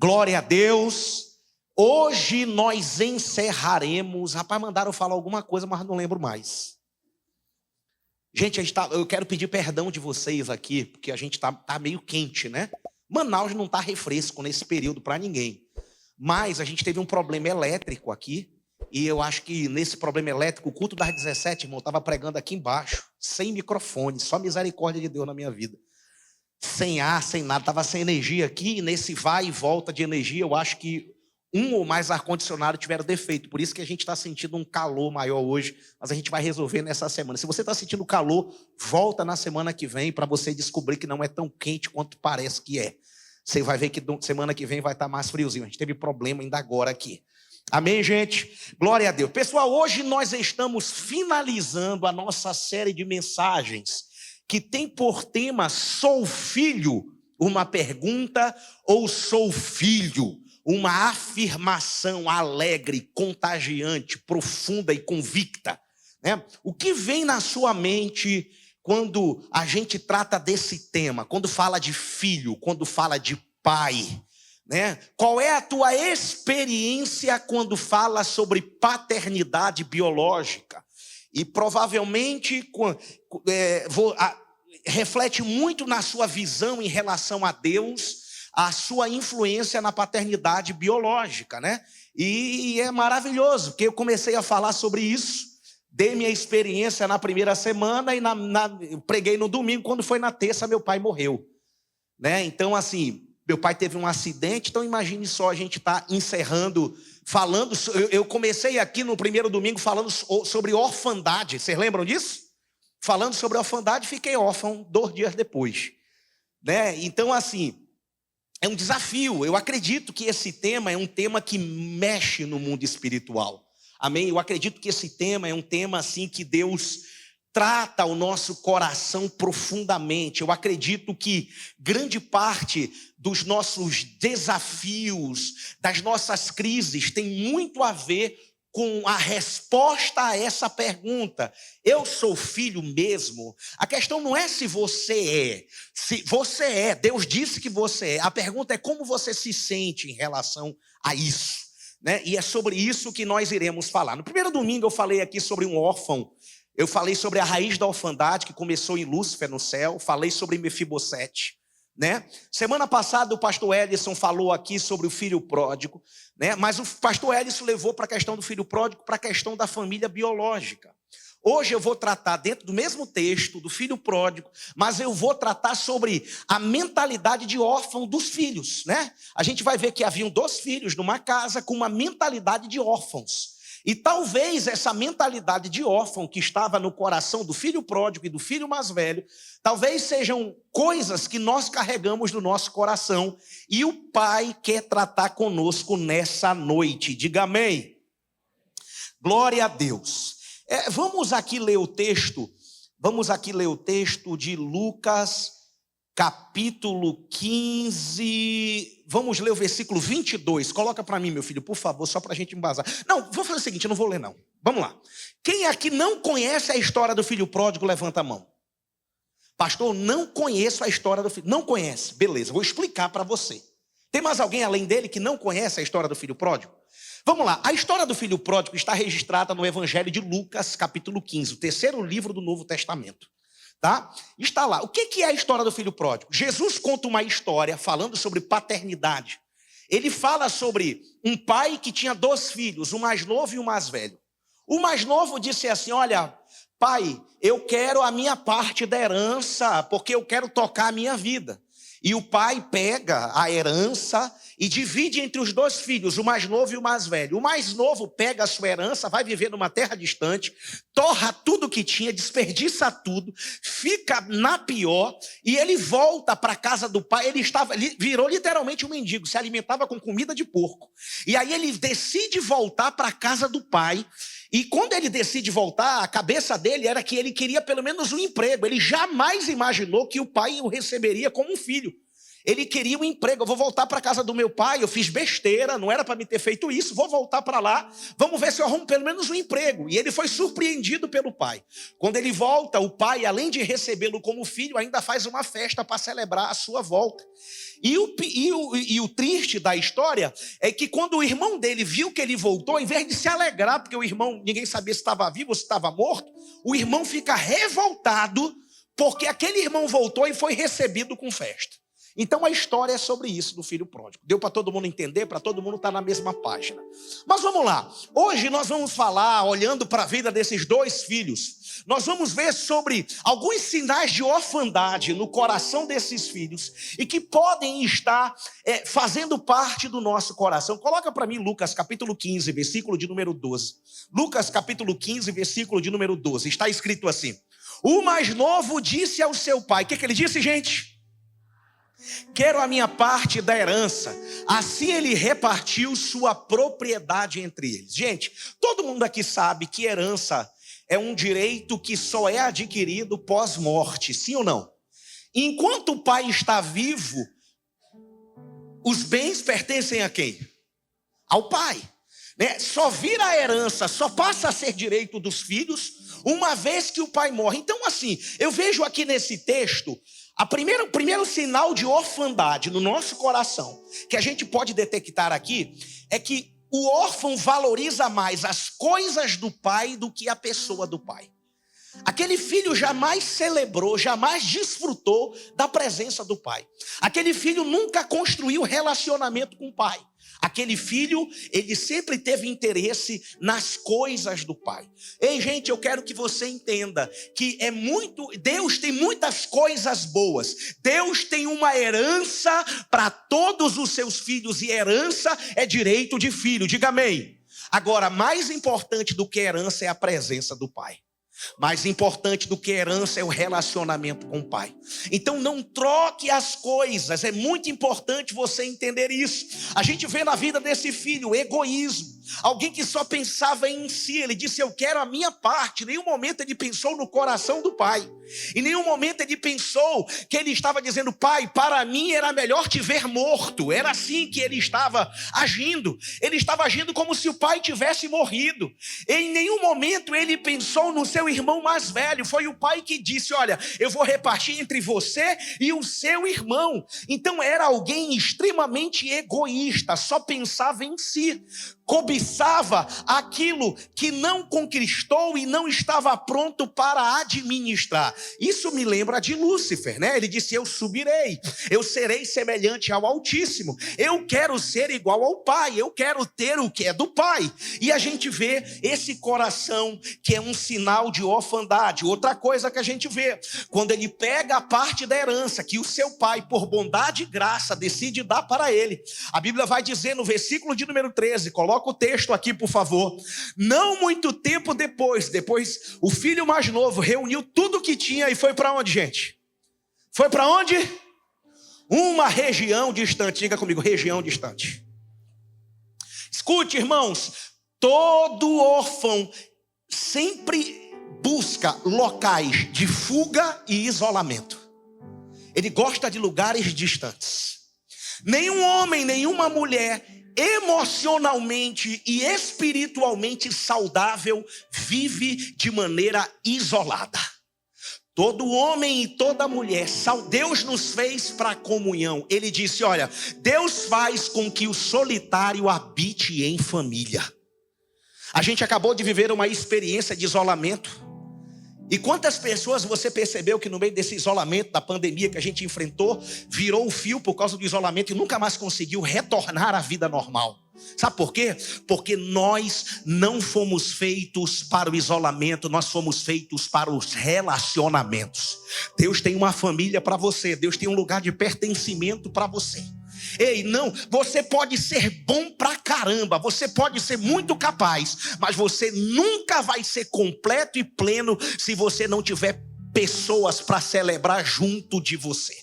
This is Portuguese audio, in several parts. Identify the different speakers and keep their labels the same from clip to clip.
Speaker 1: Glória a Deus. Hoje nós encerraremos. Rapaz, mandaram eu falar alguma coisa, mas não lembro mais. Gente, eu quero pedir perdão de vocês aqui, porque a gente tá meio quente, né? Manaus não tá refresco nesse período para ninguém. Mas a gente teve um problema elétrico aqui. E eu acho que nesse problema elétrico, o culto das 17, irmão, eu estava pregando aqui embaixo, sem microfone, só misericórdia de Deus na minha vida. Sem ar, sem nada, estava sem energia aqui, e nesse vai e volta de energia, eu acho que um ou mais ar-condicionado tiveram defeito. Por isso que a gente está sentindo um calor maior hoje, mas a gente vai resolver nessa semana. Se você está sentindo calor, volta na semana que vem para você descobrir que não é tão quente quanto parece que é. Você vai ver que semana que vem vai estar mais friozinho. A gente teve problema ainda agora aqui. Amém, gente? Glória a Deus. Pessoal, hoje nós estamos finalizando a nossa série de mensagens que tem por tema Sou filho, uma pergunta, ou sou filho, uma afirmação alegre, contagiante, profunda e convicta, né? O que vem na sua mente quando a gente trata desse tema, quando fala de filho, quando fala de pai, né? Qual é a tua experiência quando fala sobre paternidade biológica? E provavelmente reflete muito na sua visão em relação a Deus, a sua influência na paternidade biológica, né? E é maravilhoso, porque eu comecei a falar sobre isso, dei minha experiência na primeira semana e preguei no domingo, quando foi na terça meu pai morreu, né? Então assim, meu pai teve um acidente, então imagine só, a gente está encerrando, falando, eu comecei aqui no primeiro domingo falando sobre orfandade, vocês lembram disso? Falando sobre orfandade, fiquei órfão 2 dias depois, né? Então assim, é um desafio. Eu acredito que esse tema é um tema que mexe no mundo espiritual. Amém? Eu acredito que esse tema é um tema assim que Deus trata o nosso coração profundamente. Eu acredito que grande parte dos nossos desafios, das nossas crises, tem muito a ver com a resposta a essa pergunta. Eu sou filho mesmo? A questão não é se você é. Se você é, Deus disse que você é. A pergunta é como você se sente em relação a isso, né? E é sobre isso que nós iremos falar. No primeiro domingo eu falei aqui sobre um órfão. Eu falei sobre a raiz da orfandade que começou em Lúcifer no céu. Falei sobre Mefibosete, né? Semana passada o pastor Edson falou aqui sobre o filho pródigo, né? Mas o pastor Edson levou para a questão do filho pródigo, para a questão da família biológica. Hoje eu vou tratar dentro do mesmo texto do filho pródigo, mas eu vou tratar sobre a mentalidade de órfão dos filhos, né? A gente vai ver que haviam 2 filhos numa casa com uma mentalidade de órfãos. E talvez essa mentalidade de órfão que estava no coração do filho pródigo e do filho mais velho, talvez sejam coisas que nós carregamos no nosso coração e o Pai quer tratar conosco nessa noite. Diga amém. Glória a Deus. Vamos aqui ler o texto de Lucas, capítulo 15, vamos ler o versículo 22, coloca para mim, meu filho, por favor, só para a gente embasar. Não, vou fazer o seguinte, eu não vou ler não, vamos lá. Quem aqui não conhece a história do filho pródigo, levanta a mão. Pastor, não conheço a história do filho, não conhece, beleza, vou explicar para você. Tem mais alguém além dele que não conhece a história do filho pródigo? Vamos lá, a história do filho pródigo está registrada no Evangelho de Lucas, capítulo 15, o 3º livro do Novo Testamento. Tá? Está lá. O que é a história do filho pródigo? Jesus conta uma história falando sobre paternidade. Ele fala sobre um pai que tinha 2 filhos, o mais novo e o mais velho. O mais novo disse assim, olha, pai, eu quero a minha parte da herança, porque eu quero tocar a minha vida. E o pai pega a herança e divide entre os 2 filhos, o mais novo e o mais velho. O mais novo pega a sua herança, vai viver numa terra distante, torra tudo que tinha, desperdiça tudo, fica na pior, e ele volta para a casa do pai. Ele virou literalmente um mendigo, se alimentava com comida de porco. E aí ele decide voltar para a casa do pai. E quando ele decide voltar, a cabeça dele era que ele queria pelo menos um emprego. Ele jamais imaginou que o pai o receberia como um filho. Ele queria um emprego. Eu vou voltar para a casa do meu pai, eu fiz besteira, não era para me ter feito isso, vou voltar para lá, vamos ver se eu arrumo pelo menos um emprego. E ele foi surpreendido pelo pai. Quando ele volta, o pai, além de recebê-lo como filho, ainda faz uma festa para celebrar a sua volta. E o triste da história é que quando o irmão dele viu que ele voltou, em vez de se alegrar, porque o irmão, ninguém sabia se estava vivo ou se estava morto, o irmão fica revoltado, porque aquele irmão voltou e foi recebido com festa. Então a história é sobre isso do filho pródigo. Deu para todo mundo entender, para todo mundo estar na mesma página. Mas vamos lá. Hoje nós vamos falar, olhando para a vida desses dois filhos, nós vamos ver sobre alguns sinais de orfandade no coração desses filhos e que podem estar fazendo parte do nosso coração. Coloca para mim Lucas capítulo 15, versículo de número 12. Lucas capítulo 15, versículo de número 12. Está escrito assim: o mais novo disse ao seu pai. O que ele disse, gente? Quero a minha parte da herança. Assim ele repartiu sua propriedade entre eles. Gente, todo mundo aqui sabe que herança é um direito que só é adquirido pós-morte, sim ou não? Enquanto o pai está vivo, os bens pertencem a quem? Ao pai, né? Só vira a herança, só passa a ser direito dos filhos uma vez que o pai morre. Então assim, eu vejo aqui nesse texto o primeiro sinal de orfandade no nosso coração que a gente pode detectar aqui é que o órfão valoriza mais as coisas do pai do que a pessoa do pai. Aquele filho jamais celebrou, jamais desfrutou da presença do pai. Aquele filho nunca construiu relacionamento com o pai. Aquele filho, ele sempre teve interesse nas coisas do pai. Ei, gente, eu quero que você entenda que Deus tem muitas coisas boas. Deus tem uma herança para todos os seus filhos e herança é direito de filho. Diga amém. Agora, mais importante do que herança é a presença do pai. Mais importante do que herança é o relacionamento com o pai. Então não troque as coisas. É muito importante você entender isso. A gente vê na vida desse filho egoísmo. Alguém que só pensava em si. Ele disse, eu quero a minha parte. Em nenhum momento ele pensou no coração do pai. Em nenhum momento ele pensou que ele estava dizendo, pai, para mim era melhor te ver morto. Era assim que ele estava agindo. Ele estava agindo como se o pai tivesse morrido. Em nenhum momento ele pensou no seu irmão mais velho. Foi o pai que disse, olha, eu vou repartir entre você e o seu irmão. Então era alguém extremamente egoísta, só pensava em si. Cobiçava aquilo que não conquistou e não estava pronto para administrar. Isso me lembra de Lúcifer, né? Ele disse, eu subirei, eu serei semelhante ao Altíssimo, eu quero ser igual ao Pai, eu quero ter o que é do Pai. E a gente vê esse coração que é um sinal de orfandade. Outra coisa que a gente vê, quando ele pega a parte da herança que o seu pai, por bondade e graça, decide dar para ele. A Bíblia vai dizer no versículo de número 13, coloca o texto aqui, por favor. Não muito tempo depois o filho mais novo reuniu tudo que tinha e foi para onde, gente? Foi para onde? Uma região distante. Diga comigo, região distante. Escute, irmãos, todo órfão sempre busca locais de fuga e isolamento. Ele gosta de lugares distantes. Nenhum homem, nenhuma mulher emocionalmente e espiritualmente saudável vive de maneira isolada. Todo homem e toda mulher, Deus nos fez para a comunhão. Ele disse, olha, Deus faz com que o solitário habite em família. A gente acabou de viver uma experiência de isolamento. E quantas pessoas você percebeu que no meio desse isolamento, da pandemia que a gente enfrentou, virou o fio por causa do isolamento e nunca mais conseguiu retornar à vida normal? Sabe por quê? Porque nós não fomos feitos para o isolamento, nós fomos feitos para os relacionamentos. Deus tem uma família para você, Deus tem um lugar de pertencimento para você. Ei, não, você pode ser bom pra caramba, você pode ser muito capaz, mas você nunca vai ser completo e pleno se você não tiver pessoas para celebrar junto de você.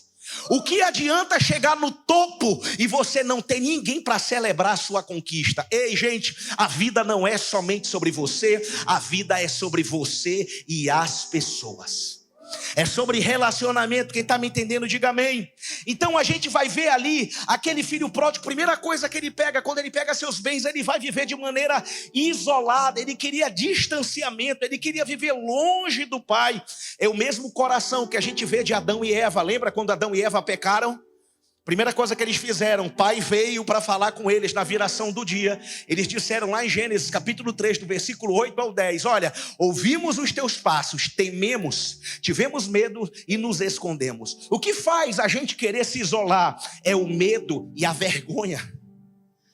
Speaker 1: O que adianta chegar no topo e você não ter ninguém para celebrar a sua conquista? Ei, gente, a vida não é somente sobre você, a vida é sobre você e as pessoas. É sobre relacionamento. Quem está me entendendo, diga amém. Então a gente vai ver ali aquele filho pródigo. Primeira coisa que ele pega, quando ele pega seus bens, ele vai viver de maneira isolada. Ele queria distanciamento, ele queria viver longe do pai. É o mesmo coração que a gente vê de Adão e Eva. Lembra quando Adão e Eva pecaram? Primeira coisa que eles fizeram, o pai veio para falar com eles na viração do dia. Eles disseram lá em Gênesis capítulo 3, do versículo 8 ao 10, olha, ouvimos os teus passos, tememos, tivemos medo e nos escondemos. O que faz a gente querer se isolar é o medo e a vergonha.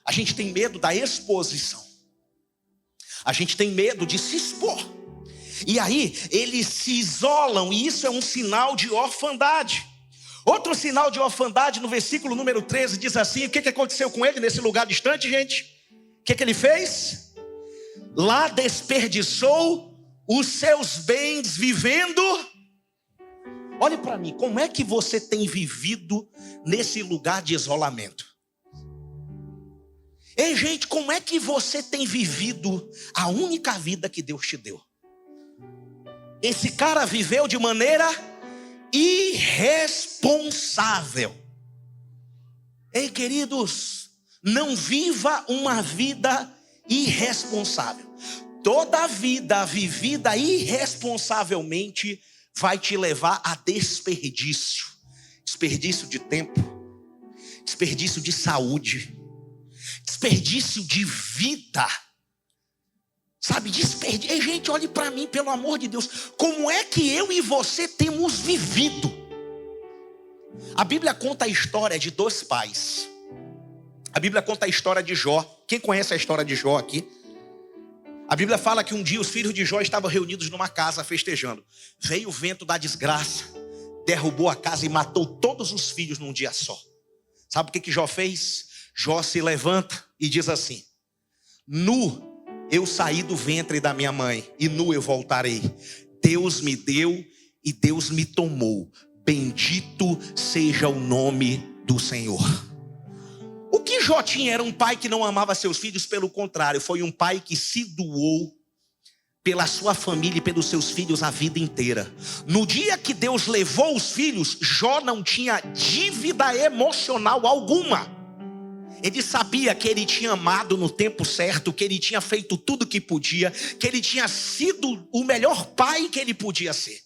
Speaker 1: A gente tem medo da exposição. A gente tem medo de se expor. E aí eles se isolam e isso é um sinal de orfandade. Outro sinal de orfandade, no versículo número 13, diz assim: o que aconteceu com ele nesse lugar distante, gente? O que ele fez? Lá desperdiçou os seus bens vivendo. Olhe para mim, como é que você tem vivido nesse lugar de isolamento? Ei, gente, como é que você tem vivido a única vida que Deus te deu? Esse cara viveu de maneira irresponsável. Ei, queridos, não viva uma vida irresponsável. Toda vida vivida irresponsavelmente vai te levar a desperdício. Desperdício de tempo, desperdício de saúde, desperdício de vida. Sabe, desperdício. Ei, gente, olhe para mim, pelo amor de Deus. Como é que eu e você temos vivido? A Bíblia conta a história de dois pais. A Bíblia conta a história de Jó. Quem conhece a história de Jó aqui? A Bíblia fala que um dia os filhos de Jó estavam reunidos numa casa festejando. Veio o vento da desgraça, derrubou a casa e matou todos os filhos num dia só. Sabe o que Jó fez? Jó se levanta e diz assim: nu eu saí do ventre da minha mãe, e nu eu voltarei. Deus me deu e Deus me tomou. Bendito seja o nome do Senhor. O que Jó tinha era um pai que não amava seus filhos, pelo contrário, foi um pai que se doou pela sua família e pelos seus filhos a vida inteira. No dia que Deus levou os filhos, Jó não tinha dívida emocional alguma. Ele sabia que ele tinha amado no tempo certo, que ele tinha feito tudo o que podia, que ele tinha sido o melhor pai que ele podia ser.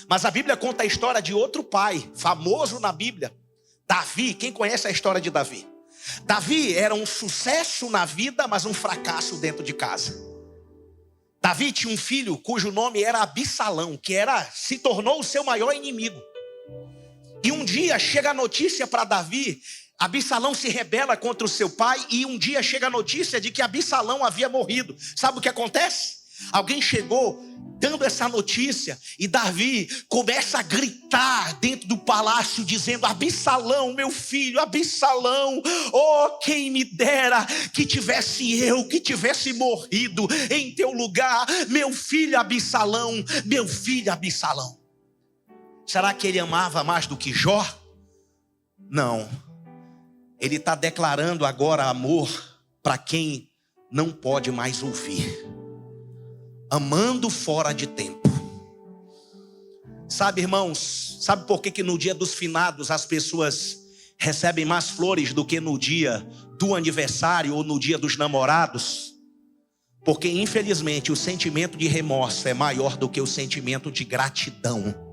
Speaker 1: Mas a Bíblia conta a história de outro pai, famoso na Bíblia, Davi. Quem conhece a história de Davi? Davi era um sucesso na vida, mas um fracasso dentro de casa. Davi tinha um filho cujo nome era Absalão, que se tornou o seu maior inimigo. E um dia chega a notícia para Davi. Absalão se rebela contra o seu pai e um dia chega a notícia de que Absalão havia morrido. Sabe o que acontece? Alguém chegou dando essa notícia e Davi começa a gritar dentro do palácio dizendo: Absalão, meu filho, Absalão, oh, quem me dera que tivesse morrido em teu lugar, meu filho Absalão, meu filho Absalão. Será que ele amava mais do que Jó? Não. Ele está declarando agora amor para quem não pode mais ouvir. Amando fora de tempo. Sabe, irmãos, sabe por que no dia dos finados as pessoas recebem mais flores do que no dia do aniversário ou no dia dos namorados? Porque infelizmente o sentimento de remorso é maior do que o sentimento de gratidão.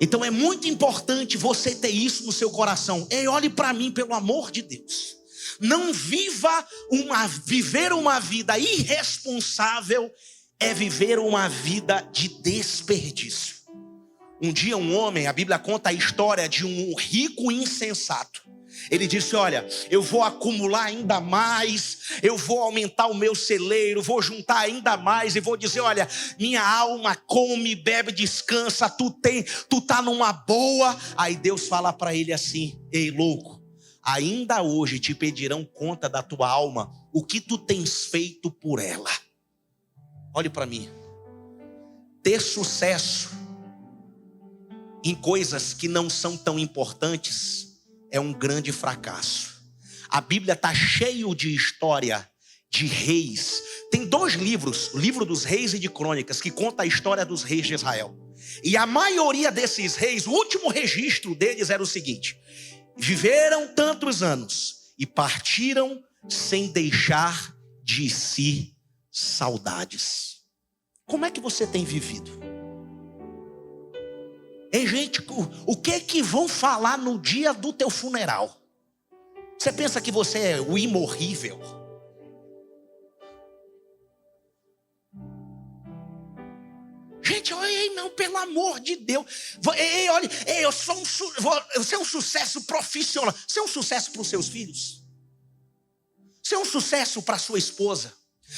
Speaker 1: Então é muito importante você ter isso no seu coração. Ei, olhe para mim, pelo amor de Deus. Não viver uma vida irresponsável é viver uma vida de desperdício. Um dia um homem, a Bíblia conta a história de um rico insensato. Ele disse: olha, eu vou acumular ainda mais, eu vou aumentar o meu celeiro, vou juntar ainda mais e vou dizer: olha, minha alma come, bebe, descansa, tu tá numa boa. Aí Deus fala para ele assim: ei, louco, ainda hoje te pedirão conta da tua alma, o que tu tens feito por ela. Olhe para mim. Ter sucesso em coisas que não são tão importantes é um grande fracasso. A Bíblia está cheio de história de reis. Tem 2 livros, o livro dos reis e de crônicas, que conta a história dos reis de Israel. E a maioria desses reis, o último registro deles era o seguinte: viveram tantos anos e partiram sem deixar de si saudades. Como é que você tem vivido? Ei, gente, o que é que vão falar no dia do teu funeral? Você pensa que você é o imorrível? Gente, ei, não, pelo amor de Deus. Ei, olha, você é um sucesso profissional. Você é um sucesso para os seus filhos. Você é um sucesso para a sua esposa.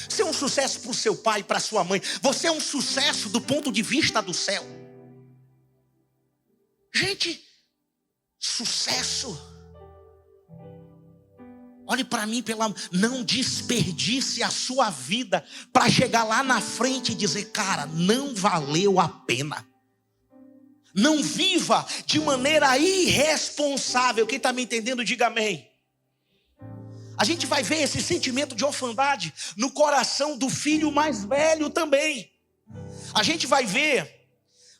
Speaker 1: Você é um sucesso para o seu pai, para a sua mãe. Você é um sucesso do ponto de vista do céu. Gente, sucesso. Olhe para mim, não desperdice a sua vida para chegar lá na frente e dizer: cara, não valeu a pena. Não viva de maneira irresponsável. Quem está me entendendo, diga amém. A gente vai ver esse sentimento de orfandade no coração do filho mais velho também. A gente vai ver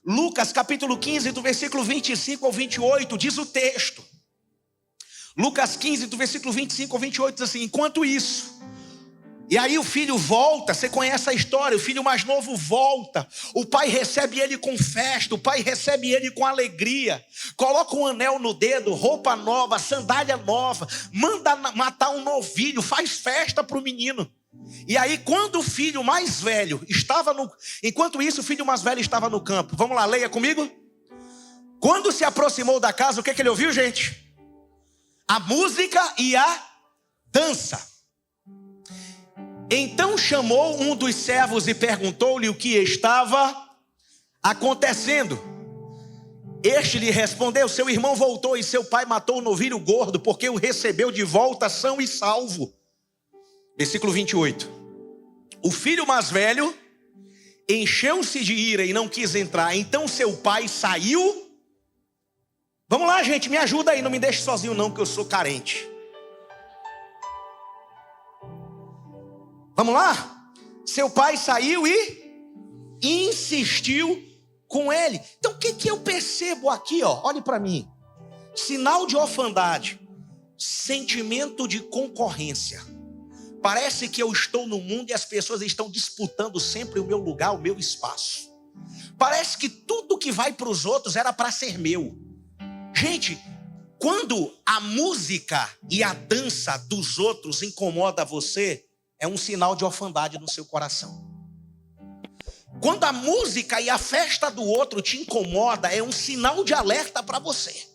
Speaker 1: Lucas capítulo 15, do versículo 25 ao 28, diz o texto. Lucas 15, do versículo 25 ao 28, diz assim: enquanto isso, e aí o filho volta, você conhece a história, o filho mais novo volta, o pai recebe ele com festa, o pai recebe ele com alegria, coloca um anel no dedo, roupa nova, sandália nova, manda matar um novilho, faz festa para o menino. E aí quando o filho mais velho enquanto isso o filho mais velho estava no campo, vamos lá, leia comigo. Quando se aproximou da casa, o que ele ouviu, gente? A música e a dança. Então chamou um dos servos e perguntou-lhe o que estava acontecendo. Este lhe respondeu: seu irmão voltou e seu pai matou o novilho gordo, porque o recebeu de volta são e salvo. Versículo 28. O filho mais velho encheu-se de ira e não quis entrar. Então seu pai saiu. Vamos lá, gente, me ajuda aí, não me deixe sozinho não, que eu sou carente. Vamos lá? Seu pai saiu e insistiu com ele. Então o que eu percebo aqui, ó? Olhe para mim. Sinal de orfandade, sentimento de concorrência. Parece que eu estou no mundo e as pessoas estão disputando sempre o meu lugar, o meu espaço. Parece que tudo que vai para os outros era para ser meu. Gente, quando a música e a dança dos outros incomoda você, é um sinal de orfandade no seu coração. Quando a música e a festa do outro te incomoda, é um sinal de alerta para você.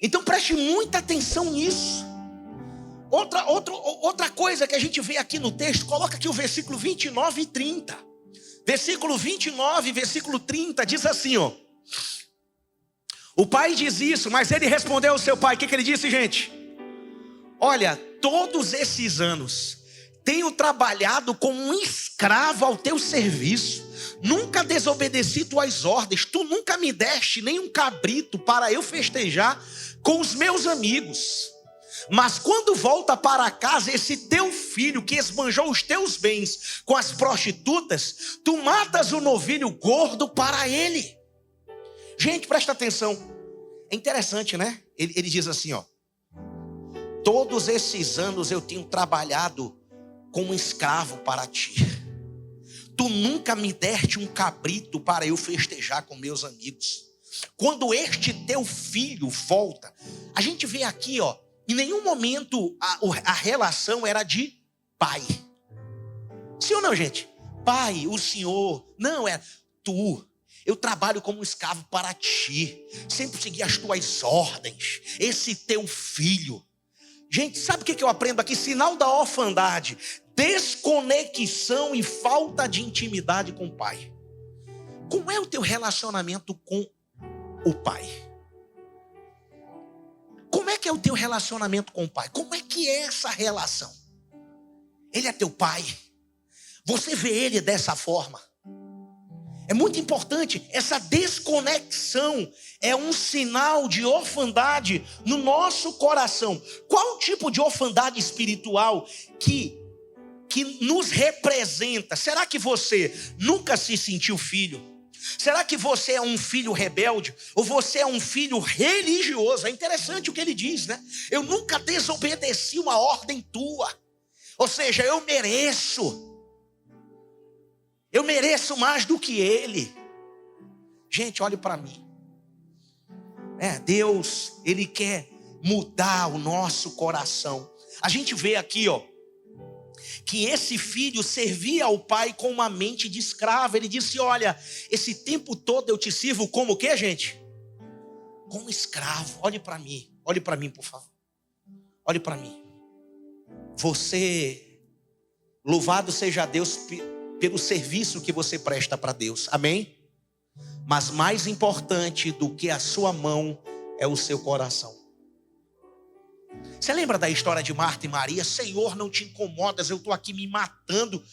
Speaker 1: Então preste muita atenção nisso. Outra coisa que a gente vê aqui no texto, coloca aqui o versículo 29 e 30. Versículo 29 e versículo 30 diz assim, ó. O pai diz isso, mas ele respondeu ao seu pai. O que ele disse, gente? Olha, todos esses anos tenho trabalhado como um escravo ao teu serviço. Nunca desobedeci tuas ordens. Tu nunca me deste nem um cabrito para eu festejar com os meus amigos. Mas quando volta para casa esse teu filho que esbanjou os teus bens com as prostitutas, tu matas o novilho gordo para ele. Gente, presta atenção. É interessante, né? Ele diz assim, ó. Todos esses anos eu tenho trabalhado como escravo para ti. Tu nunca me deste um cabrito para eu festejar com meus amigos. Quando este teu filho volta, a gente vê aqui, ó. Em nenhum momento a relação era de pai. Sim ou não, gente? Pai, o senhor. Não, é tu. Eu trabalho como escravo para ti. Sempre segui as tuas ordens. Esse teu filho. Gente, sabe o que eu aprendo aqui? Sinal da orfandade. Desconexão e falta de intimidade com o pai. Como é o teu relacionamento com o pai? Como é que é o teu relacionamento com o pai? Como é que é essa relação? Ele é teu pai. Você vê ele dessa forma. É muito importante. Essa desconexão é um sinal de orfandade no nosso coração. Qual tipo de orfandade espiritual que nos representa? Será que você nunca se sentiu filho? Será que você é um filho rebelde ou você é um filho religioso? É interessante o que ele diz, né? Eu nunca desobedeci uma ordem tua. Ou seja, eu mereço mais do que ele. Gente, olhe para mim. Deus, ele quer mudar o nosso coração. A gente vê aqui, que esse filho servia ao pai com uma mente de escravo. Ele disse: olha, esse tempo todo eu te sirvo como o quê, gente? Como escravo. Olhe para mim, por favor. Olhe para mim. Você, louvado seja Deus pelo serviço que você presta para Deus, amém? Mas mais importante do que a sua mão é o seu coração. Você lembra da história de Marta e Maria? Senhor, não te incomodas, eu estou aqui me matando.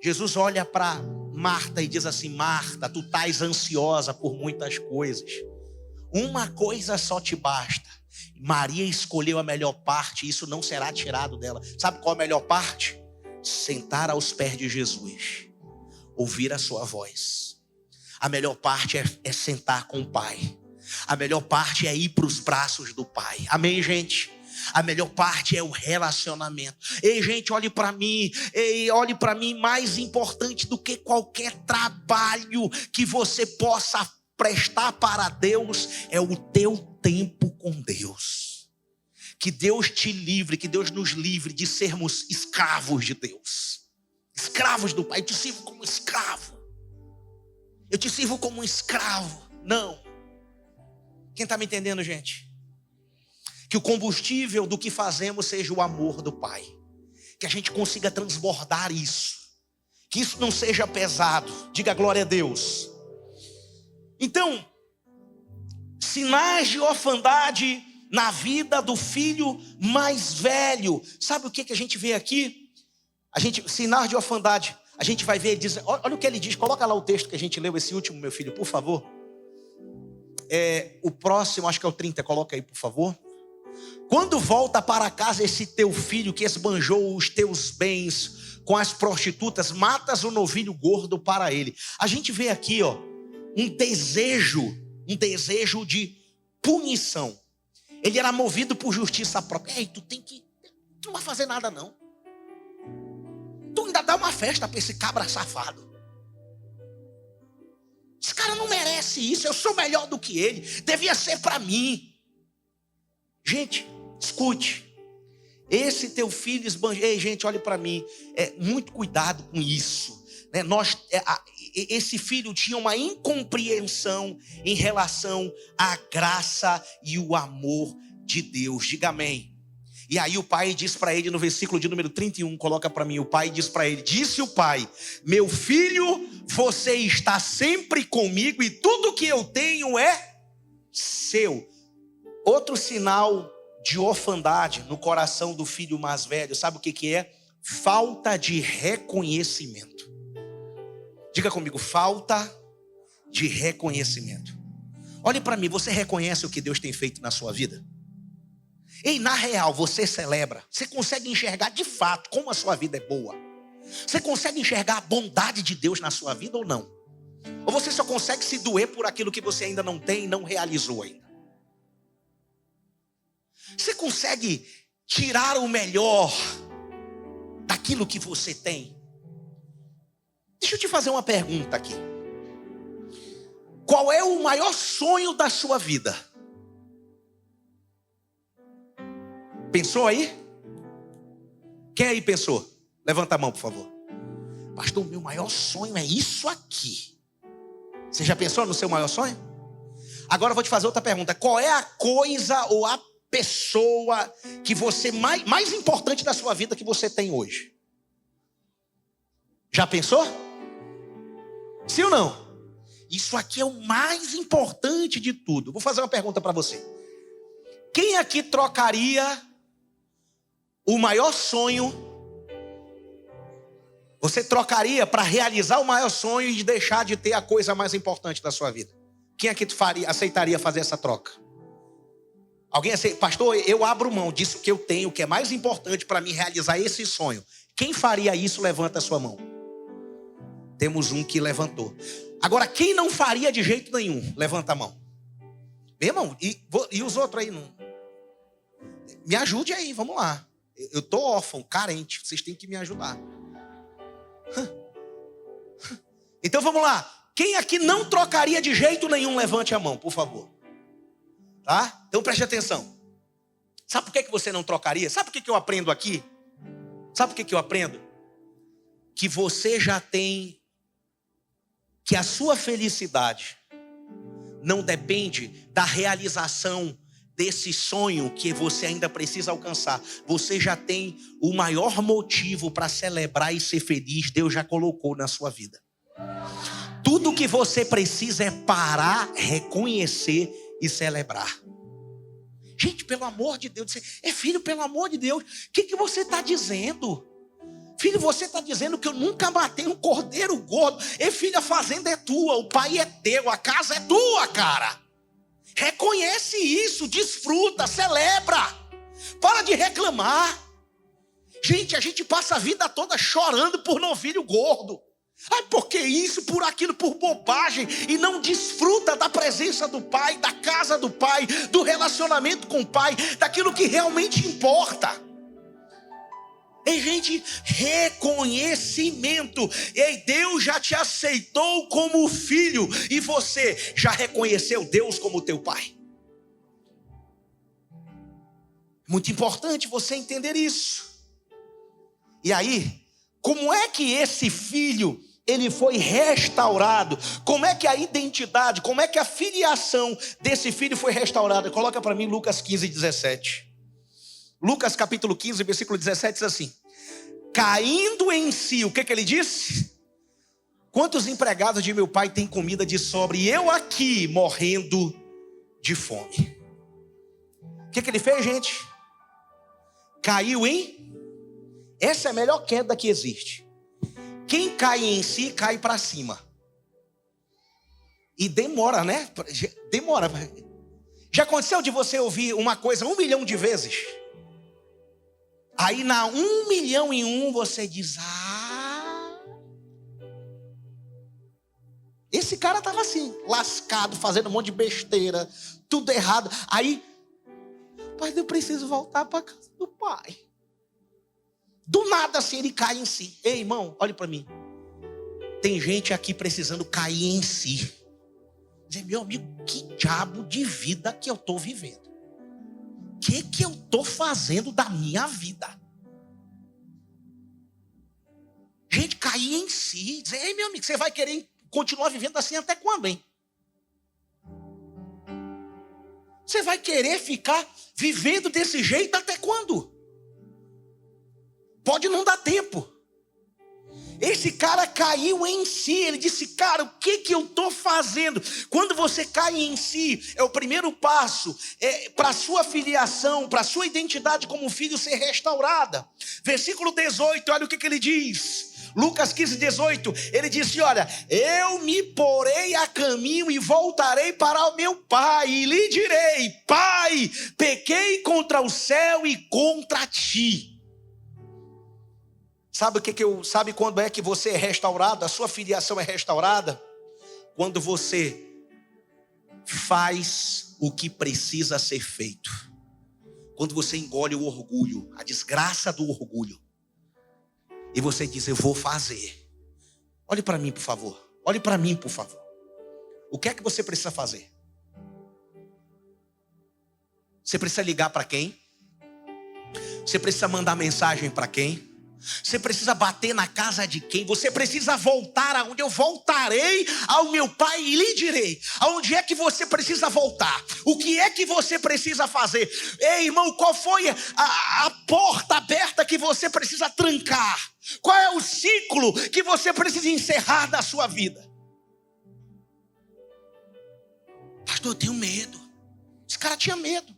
Speaker 1: Jesus olha para Marta e diz assim: Marta, tu estás ansiosa por muitas coisas. Uma coisa só te basta. Maria escolheu a melhor parte, e isso não será tirado dela. Sabe qual é a melhor parte? Sentar aos pés de Jesus, ouvir a sua voz. A melhor parte é sentar com o Pai. A melhor parte é ir para os braços do Pai. Amém, gente? A melhor parte é o relacionamento. Ei, gente, olhe para mim. Olhe para mim. Mais importante do que qualquer trabalho que você possa prestar para Deus é o teu tempo com Deus. Que Deus te livre, que Deus nos livre de sermos escravos de Deus. Escravos do Pai. Eu te sirvo como escravo. Eu te sirvo como um escravo. Não. Quem está me entendendo, gente? Que o combustível do que fazemos seja o amor do Pai. Que a gente consiga transbordar isso. Que isso não seja pesado. Diga glória a Deus. Então, sinais de orfandade na vida do filho mais velho. Sabe o que a gente vê aqui? Sinais de orfandade. A gente vai ver, ele diz, olha o que ele diz, coloca lá o texto que a gente leu, esse último, meu filho, por favor. O próximo, acho que é o 30, coloca aí, por favor. Quando volta para casa esse teu filho que esbanjou os teus bens com as prostitutas, matas o novilho gordo para ele. A gente vê aqui, um desejo de punição. Ele era movido por justiça própria. Ei, tu não vai fazer nada não. Tu ainda dá uma festa para esse cabra safado. Esse cara não merece isso, eu sou melhor do que ele. Devia ser para mim. Gente, escute. Esse teu filho esbanjou. Ei, gente, olhe para mim. Muito cuidado com isso. Esse filho tinha uma incompreensão em relação à graça e o amor de Deus. Diga amém. E aí o pai diz para ele no versículo de número 31, coloca para mim, o pai diz para ele, disse o pai, meu filho, você está sempre comigo e tudo que eu tenho é seu. Outro sinal de orfandade no coração do filho mais velho, sabe o que é? Falta de reconhecimento. Diga comigo, falta de reconhecimento. Olhe para mim, você reconhece o que Deus tem feito na sua vida? E na real, você celebra, você consegue enxergar de fato como a sua vida é boa? Você consegue enxergar a bondade de Deus na sua vida ou não? Ou você só consegue se doer por aquilo que você ainda não tem e não realizou ainda? Você consegue tirar o melhor daquilo que você tem? Deixa eu te fazer uma pergunta aqui. Qual é o maior sonho da sua vida? Pensou aí? Quem aí pensou? Levanta a mão, por favor. Pastor, o meu maior sonho é isso aqui. Você já pensou no seu maior sonho? Agora eu vou te fazer outra pergunta. Qual é a coisa ou a pessoa que você mais importante da sua vida que você tem hoje? Já pensou? Sim ou não? Isso aqui é o mais importante de tudo. Vou fazer uma pergunta para você. Quem aqui trocaria o maior sonho? Você trocaria para realizar o maior sonho e deixar de ter a coisa mais importante da sua vida? Quem aqui aceitaria fazer essa troca? Alguém aceita? Pastor, eu abro mão disso que eu tenho, que é mais importante para mim realizar esse sonho. Quem faria isso? Levanta a sua mão. Temos um que levantou. Agora, quem não faria de jeito nenhum? Levanta a mão. Meu irmão, e os outros aí? Não? Me ajude aí, vamos lá. Eu estou órfão, carente, vocês têm que me ajudar. Então vamos lá. Quem aqui não trocaria de jeito nenhum, levante a mão, por favor. Tá? Então preste atenção. Sabe por que você não trocaria? Sabe por que eu aprendo aqui? Sabe por que eu aprendo? Que você já tem, que a sua felicidade não depende da realização desse sonho que você ainda precisa alcançar. Você já tem o maior motivo para celebrar e ser feliz, Deus já colocou na sua vida. Tudo que você precisa é parar, reconhecer e celebrar. Gente, pelo amor de Deus, filho, pelo amor de Deus, o que você está dizendo? Filho, você está dizendo que eu nunca matei um cordeiro gordo. Filho, a fazenda é tua, o pai é teu, a casa é tua, cara. Reconhece isso, desfruta, celebra. Para de reclamar. Gente, a gente passa a vida toda chorando por novilho gordo. Ai, por que isso, por aquilo, por bobagem. E não desfruta da presença do pai, da casa do pai, do relacionamento com o pai, daquilo que realmente importa. Ei, gente, reconhecimento. Ei, Deus já te aceitou como filho. E você já reconheceu Deus como teu pai. Muito importante você entender isso. E aí, como é que esse filho, ele foi restaurado? Como é que a identidade, como é que a filiação desse filho foi restaurada? Coloca para mim Lucas 15, 17. Lucas capítulo 15, versículo 17 diz assim: caindo em si, o que ele disse? Quantos empregados de meu pai têm comida de sobra e eu aqui morrendo de fome? O que ele fez, gente? Caiu em... Essa é a melhor queda que existe. Quem cai em si, cai para cima. E demora, né? Demora. Já aconteceu de você ouvir uma coisa 1 milhão de vezes? Aí na 1 milhão e 1 você diz: esse cara estava assim, lascado, fazendo um monte de besteira, tudo errado. Aí, mas eu preciso voltar para a casa do pai. Do nada assim ele cai em si. Ei, irmão, olhe para mim. Tem gente aqui precisando cair em si. Dizer: meu amigo, que diabo de vida que eu estou vivendo? O que eu estou fazendo da minha vida? Gente, cair em si. Dizer: ei, meu amigo, você vai querer continuar vivendo assim até quando, hein? Você vai querer ficar vivendo desse jeito até quando? Pode não dar tempo. Esse cara caiu em si. Ele disse: cara, o que eu estou fazendo? Quando você cai em si, é o primeiro passo para a sua filiação, para a sua identidade como filho ser restaurada. Versículo 18, olha o que ele diz. Lucas 15, 18, ele disse: olha, eu me porei a caminho e voltarei para o meu pai, e lhe direi: pai, pequei contra o céu e contra ti. Sabe quando é que você é restaurado? A sua filiação é restaurada? Quando você faz o que precisa ser feito. Quando você engole o orgulho, a desgraça do orgulho. E você diz: eu vou fazer. Olhe para mim, por favor. Olhe para mim, por favor. O que é que você precisa fazer? Você precisa ligar para quem? Você precisa mandar mensagem para quem? Você precisa bater na casa de quem? Você precisa voltar aonde? Eu voltarei ao meu pai e lhe direi. Aonde é que você precisa voltar? O que é que você precisa fazer? Ei, irmão, qual foi a porta aberta que você precisa trancar? Qual é o ciclo que você precisa encerrar da sua vida? Pastor, eu tenho medo. Esse cara tinha medo.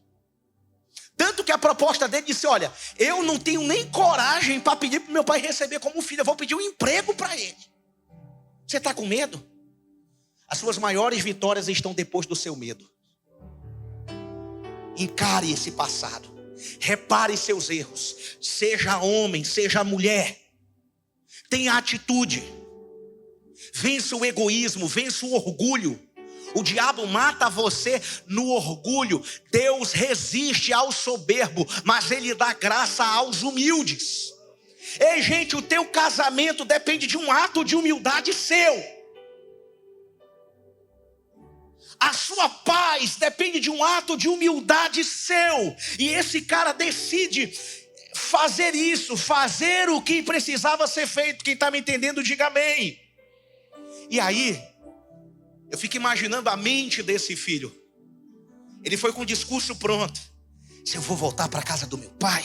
Speaker 1: Tanto que a proposta dele disse: olha, eu não tenho nem coragem para pedir para o meu pai receber como filho. Eu vou pedir um emprego para ele. Você está com medo? As suas maiores vitórias estão depois do seu medo. Encare esse passado. Repare seus erros. Seja homem, seja mulher. Tenha atitude. Vença o egoísmo, vença o orgulho. O diabo mata você no orgulho. Deus resiste ao soberbo, mas ele dá graça aos humildes. Ei, gente, o teu casamento depende de um ato de humildade seu. A sua paz depende de um ato de humildade seu. E esse cara decide fazer isso, fazer o que precisava ser feito. Quem está me entendendo, diga amém. E aí, eu fico imaginando a mente desse filho. Ele foi com o discurso pronto. Se eu vou voltar para a casa do meu pai,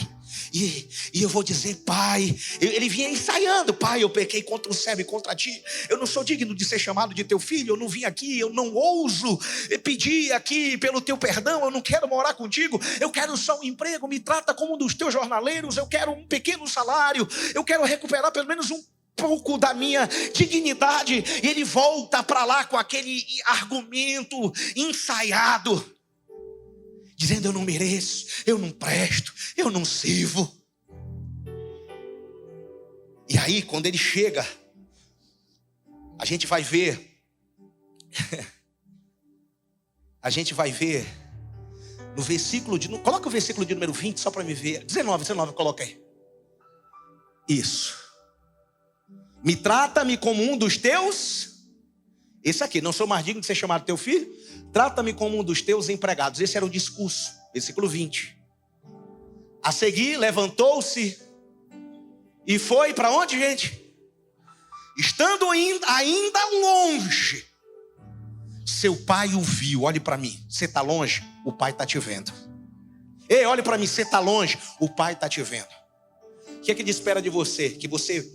Speaker 1: e eu vou dizer, pai, ele vinha ensaiando, pai, eu pequei contra o céu e contra ti, eu não sou digno de ser chamado de teu filho, eu não vim aqui, eu não ouso pedir aqui pelo teu perdão, eu não quero morar contigo, eu quero só um emprego, me trata como um dos teus jornaleiros, eu quero um pequeno salário, eu quero recuperar pelo menos um pouco da minha dignidade. E ele volta para lá com aquele argumento ensaiado, dizendo, eu não mereço, eu não presto, eu não sirvo. E aí, quando ele chega, a gente vai ver no versículo coloca o versículo de número 20 só para me ver, 19, coloca aí. Isso. Me trata-me como um dos teus, esse aqui, não sou mais digno de ser chamado teu filho, trata-me como um dos teus empregados. Esse era o discurso, versículo 20. A seguir, levantou-se e foi para onde, gente? Estando ainda longe, seu pai o viu. Olhe para mim, você está longe? O pai está te vendo. Ei, olhe para mim, você está longe? O pai está te vendo. O que é que ele espera de você? Que você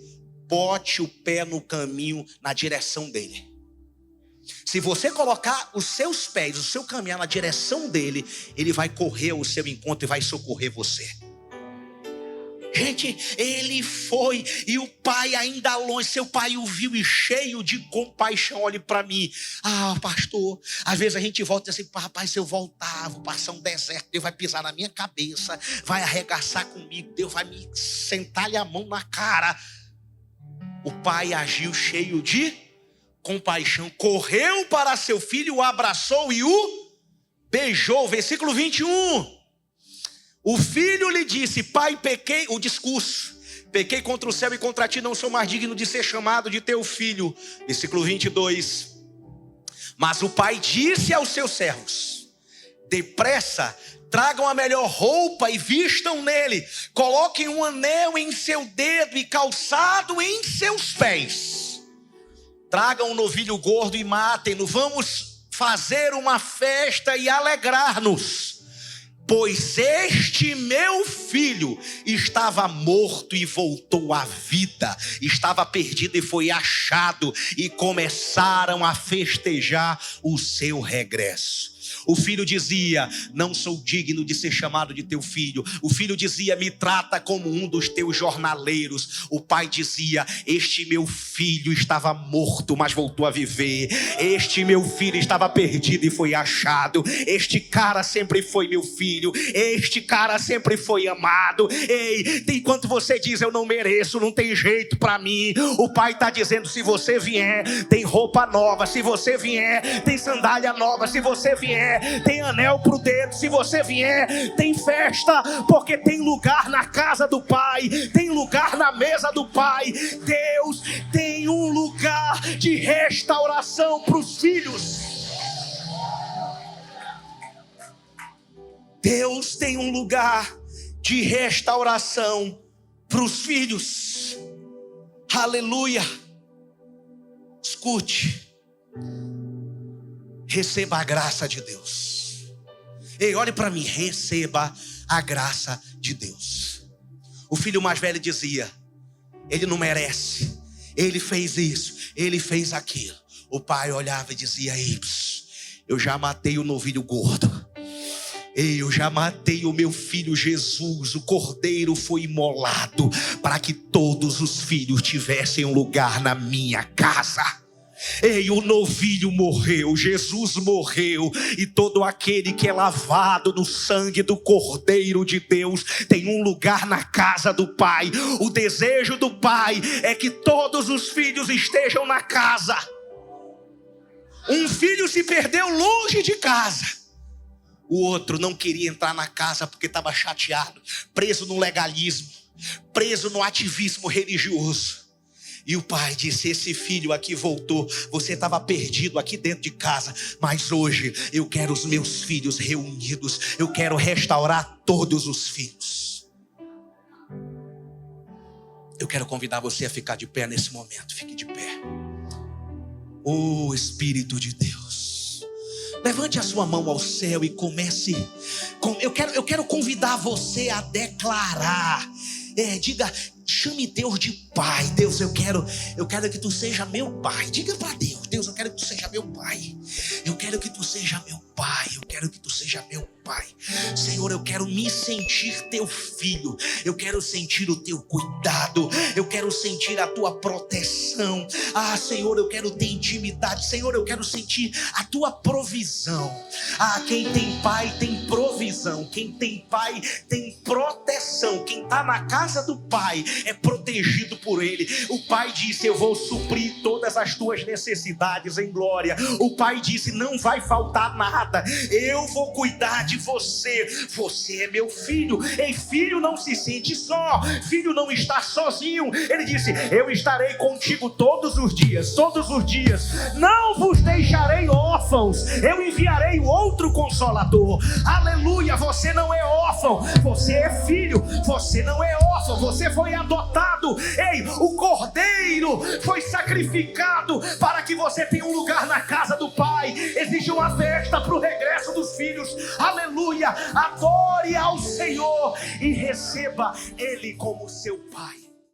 Speaker 1: bote o pé no caminho, na direção dele. Se você colocar os seus pés, o seu caminhar na direção dele, ele vai correr ao seu encontro e vai socorrer você. Gente, ele foi e o pai ainda longe, seu pai o viu e cheio de compaixão. Olhe para mim, pastor, às vezes a gente volta e diz assim, rapaz, se eu voltar, vou passar um deserto, Deus vai pisar na minha cabeça, vai arregaçar comigo, Deus vai me sentar-lhe a mão na cara. O pai agiu cheio de compaixão, correu para seu filho, o abraçou e o beijou. Versículo 21. O filho lhe disse, pai, pequei, o discurso, pequei contra o céu e contra ti, não sou mais digno de ser chamado de teu filho. Versículo 22. Mas o pai disse aos seus servos, depressa, tragam a melhor roupa e vistam nele, coloquem um anel em seu dedo e calçado em seus pés. Tragam um novilho gordo e matem-no, vamos fazer uma festa e alegrar-nos. Pois este meu filho estava morto e voltou à vida, estava perdido e foi achado, e começaram a festejar o seu regresso. O filho dizia, não sou digno de ser chamado de teu filho. O filho dizia, me trata como um dos teus jornaleiros. O pai dizia, este meu filho estava morto, mas voltou a viver. Este meu filho estava perdido e foi achado. Este cara sempre foi meu filho. Este cara sempre foi amado. Ei, enquanto você diz, eu não mereço, não tem jeito para mim, o pai está dizendo, se você vier, tem roupa nova. Se você vier, tem sandália nova. Se você vier, tem anel pro dedo. Se você vier, tem festa, porque tem lugar na casa do pai, tem lugar na mesa do pai. Deus tem um lugar de restauração para os filhos. Deus tem um lugar de restauração para os filhos. Aleluia. Escute, receba a graça de Deus. Ei, olhe para mim, receba a graça de Deus. O filho mais velho dizia, ele não merece, ele fez isso, ele fez aquilo. O pai olhava e dizia, ei, eu já matei o novilho gordo. Ei, eu já matei o meu filho Jesus, o cordeiro foi imolado para que todos os filhos tivessem um lugar na minha casa. Ei, o novilho morreu, Jesus morreu, e todo aquele que é lavado no sangue do Cordeiro de Deus tem um lugar na casa do Pai. O desejo do Pai é que todos os filhos estejam na casa. Um filho se perdeu longe de casa, o outro não queria entrar na casa porque estava chateado, preso no legalismo, preso no ativismo religioso. E o pai disse: esse filho aqui voltou, você estava perdido aqui dentro de casa, mas hoje eu quero os meus filhos reunidos, eu quero restaurar todos os filhos. Eu quero convidar você a ficar de pé nesse momento, fique de pé. Oh Espírito de Deus, levante a sua mão ao céu e comece, eu quero convidar você a declarar, diga, chame Deus de Pai. Deus, eu quero que tu seja meu Pai. Diga para Deus: Deus, eu quero que tu seja meu Pai. Eu quero que tu seja meu Pai. Eu quero que tu seja meu Pai. Senhor, eu quero me sentir teu filho. Eu quero sentir o teu cuidado. Eu quero sentir a tua proteção. Ah, Senhor, eu quero ter intimidade. Senhor, eu quero sentir a tua provisão. Ah, quem tem pai tem provisão. Quem tem pai tem proteção. Quem está na casa do Pai é protegido por Ele. O Pai disse: eu vou suprir todas as tuas necessidades em glória. O Pai disse: não vai faltar nada, eu vou cuidar de você. Você é meu filho. Ei, filho não se sente só, filho não está sozinho. Ele disse: eu estarei contigo todos os dias, não vos deixarei órfãos, eu enviarei outro Consolador. Aleluia, você não é órfão, você é filho. Você não é órfão, você foi adotado. Ei, o Cordeiro foi sacrificado para que você tenha um lugar na casa do Pai. Existe uma festa para o regresso dos filhos. Aleluia, adore ao Senhor e receba Ele como seu Pai.